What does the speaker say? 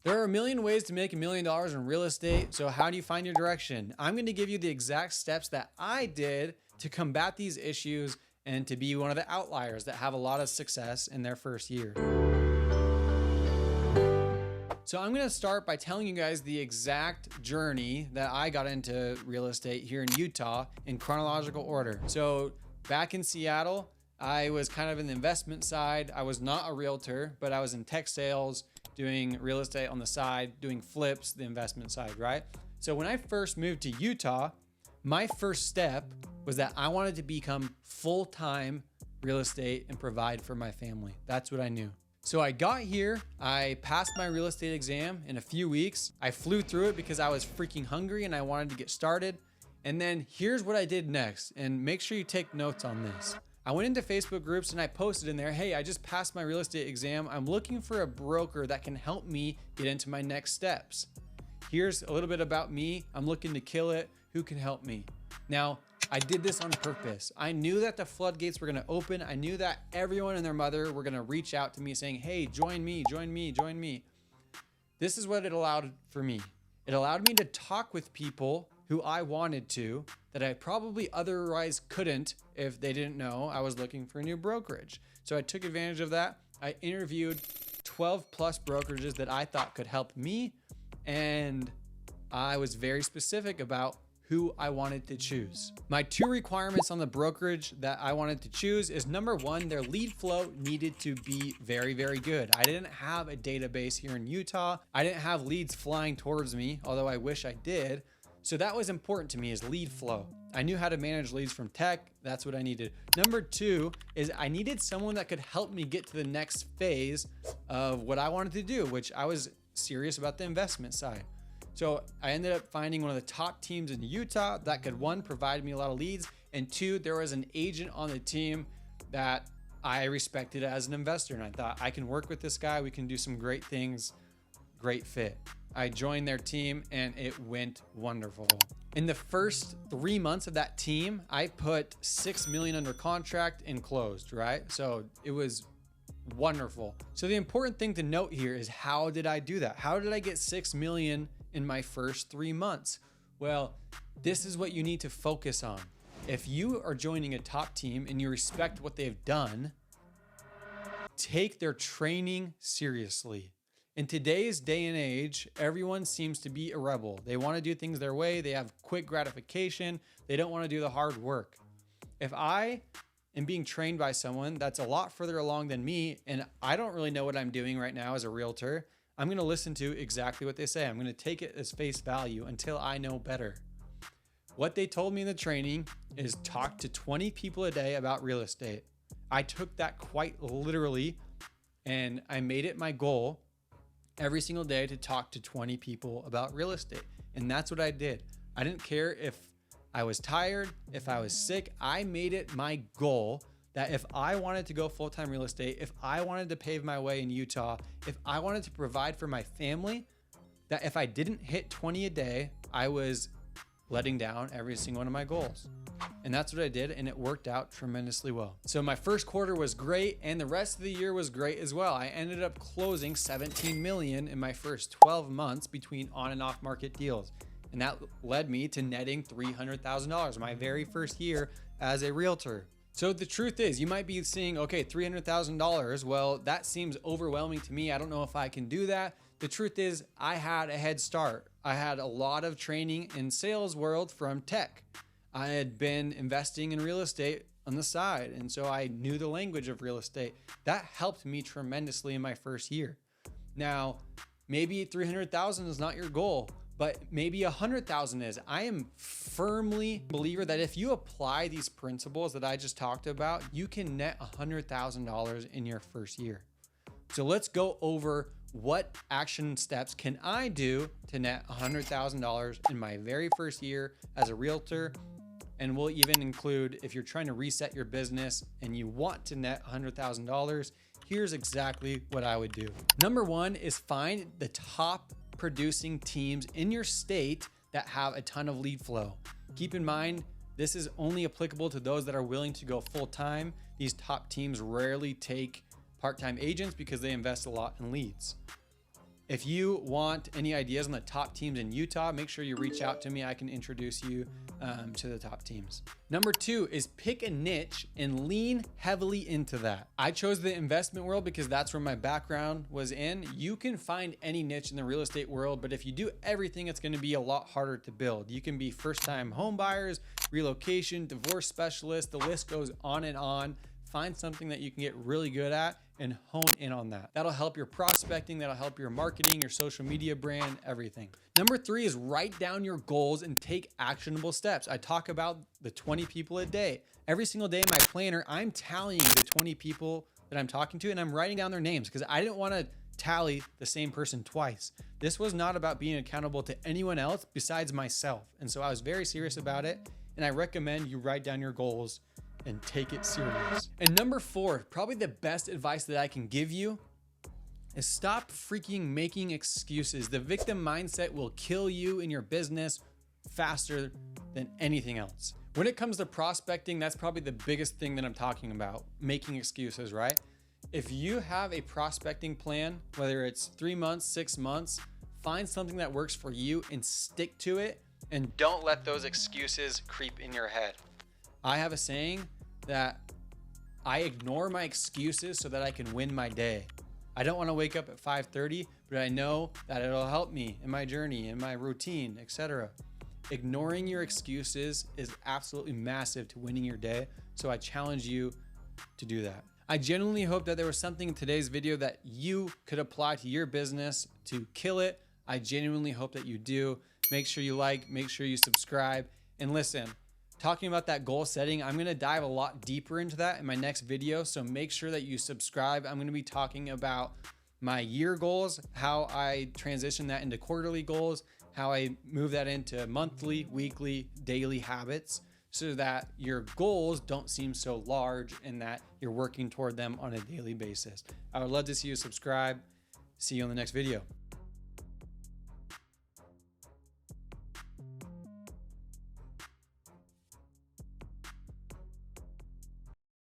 There are a million ways to make $1 million in real estate. So how do you find your direction? I'm going to give you the exact steps that I did to combat these issues and to be one of the outliers that have a lot of success in their first year. So I'm going to start by telling you guys the exact journey that I got into real estate here in Utah in chronological order. So back in Seattle, I was kind of in the investment side. I was not a realtor, but I was in tech sales, doing real estate on the side, doing flips, the investment side, right? So when I first moved to Utah, my first step was that I wanted to become full-time real estate and provide for my family. That's what I knew. So I got here, I passed my real estate exam in a few weeks. I flew through it because I was freaking hungry and I wanted to get started. And then here's what I did next, and make sure you take notes on this. I went into Facebook groups and I posted in there, hey, I just passed my real estate exam. I'm looking for a broker that can help me get into my next steps. Here's a little bit about me. I'm looking to kill it. Who can help me? Now, I did this on purpose. I knew that the floodgates were going to open. I knew that everyone and their mother were going to reach out to me saying, hey, join me, join me, join me. This is what it allowed for me. It allowed me to talk with people who I wanted to, that I probably otherwise couldn't if they didn't know I was looking for a new brokerage. So I took advantage of that. I interviewed 12 plus brokerages that I thought could help me. And I was very specific about who I wanted to choose. My 2 requirements on the brokerage that I wanted to choose is number 1, their lead flow needed to be very, very good. I didn't have a database here in Utah. I didn't have leads flying towards me, although I wish I did. So that was important to me, is lead flow. I knew how to manage leads from tech. That's what I needed. Number 2 is I needed someone that could help me get to the next phase of what I wanted to do, which I was serious about the investment side. So I ended up finding one of the top teams in Utah that could, 1, provide me a lot of leads, and 2, there was an agent on the team that I respected as an investor. And I thought, I can work with this guy. We can do some great things. Great fit. I joined their team and it went wonderful. In the first 3 months of that team, I put $6 million under contract and closed, right? So it was wonderful. So the important thing to note here is, how did I do that? How did I get $6 million in my first 3 months? Well, this is what you need to focus on. If you are joining a top team and you respect what they've done, take their training seriously. In today's day and age, everyone seems to be a rebel. They want to do things their way. They have quick gratification. They don't want to do the hard work. If I am being trained by someone that's a lot further along than me, and I don't really know what I'm doing right now as a realtor, I'm going to listen to exactly what they say. I'm going to take it as face value until I know better. What they told me in the training is talk to 20 people a day about real estate. I took that quite literally, and I made it my goal every single day to talk to 20 people about real estate. And that's what I did. I didn't care if I was tired, if I was sick. I made it my goal that if I wanted to go full-time real estate, if I wanted to pave my way in Utah, if I wanted to provide for my family, that if I didn't hit 20 a day, I was letting down every single one of my goals. And that's what I did, and it worked out tremendously well. So my first quarter was great, and the rest of the year was great as well. I ended up closing 17 million in my first 12 months between on and off market deals. And that led me to netting $300,000 my very first year as a realtor. So the truth is, you might be seeing, okay, $300,000. Well, that seems overwhelming to me. I don't know if I can do that. The truth is, I had a head start. I had a lot of training in sales world from tech. I had been investing in real estate on the side, and so I knew the language of real estate. That helped me tremendously in my first year. Now, maybe 300,000 is not your goal, but maybe 100,000 is. I am firmly a believer that if you apply these principles that I just talked about, you can net $100,000 in your first year. So let's go over what action steps can I do to net $100,000 in my very first year as a realtor. And we'll even include, if you're trying to reset your business and you want to net $100,000, here's exactly what I would do. Number 1 is find the top producing teams in your state that have a ton of lead flow. Keep in mind, this is only applicable to those that are willing to go full-time. These top teams rarely take part-time agents because they invest a lot in leads. If you want any ideas on the top teams in Utah, make sure you reach out to me. I can introduce you to the top teams. Number 2 is pick a niche and lean heavily into that. I chose the investment world because that's where my background was in. You can find any niche in the real estate world, but if you do everything, it's going to be a lot harder to build. You can be first-time home buyers, relocation, divorce specialist, the list goes on and on. Find something that you can get really good at and hone in on that. That'll help your prospecting, that'll help your marketing, your social media brand, everything. Number 3 is write down your goals and take actionable steps. I talk about the 20 people a day. Every single day in my planner, I'm tallying the 20 people that I'm talking to and I'm writing down their names because I didn't want to tally the same person twice. This was not about being accountable to anyone else besides myself. And so I was very serious about it. And I recommend you write down your goals and take it serious. And number 4, probably the best advice that I can give you is stop freaking making excuses. The victim mindset will kill you in your business faster than anything else. When it comes to prospecting, that's probably the biggest thing that I'm talking about, making excuses, right? If you have a prospecting plan, whether it's 3 months, 6 months, find something that works for you and stick to it, and don't let those excuses creep in your head. I have a saying that I ignore my excuses so that I can win my day. I don't want to wake up at 5:30, but I know that it'll help me in my journey, in my routine, etc. Ignoring your excuses is absolutely massive to winning your day. So I challenge you to do that. I genuinely hope that there was something in today's video that you could apply to your business to kill it. I genuinely hope that you do. Make sure you like, make sure you subscribe, and listen. Talking about that goal setting, I'm gonna dive a lot deeper into that in my next video, so make sure that you subscribe. I'm gonna be talking about my year goals, how I transition that into quarterly goals, how I move that into monthly, weekly, daily habits, so that your goals don't seem so large and that you're working toward them on a daily basis. I would love to see you subscribe. See you on the next video.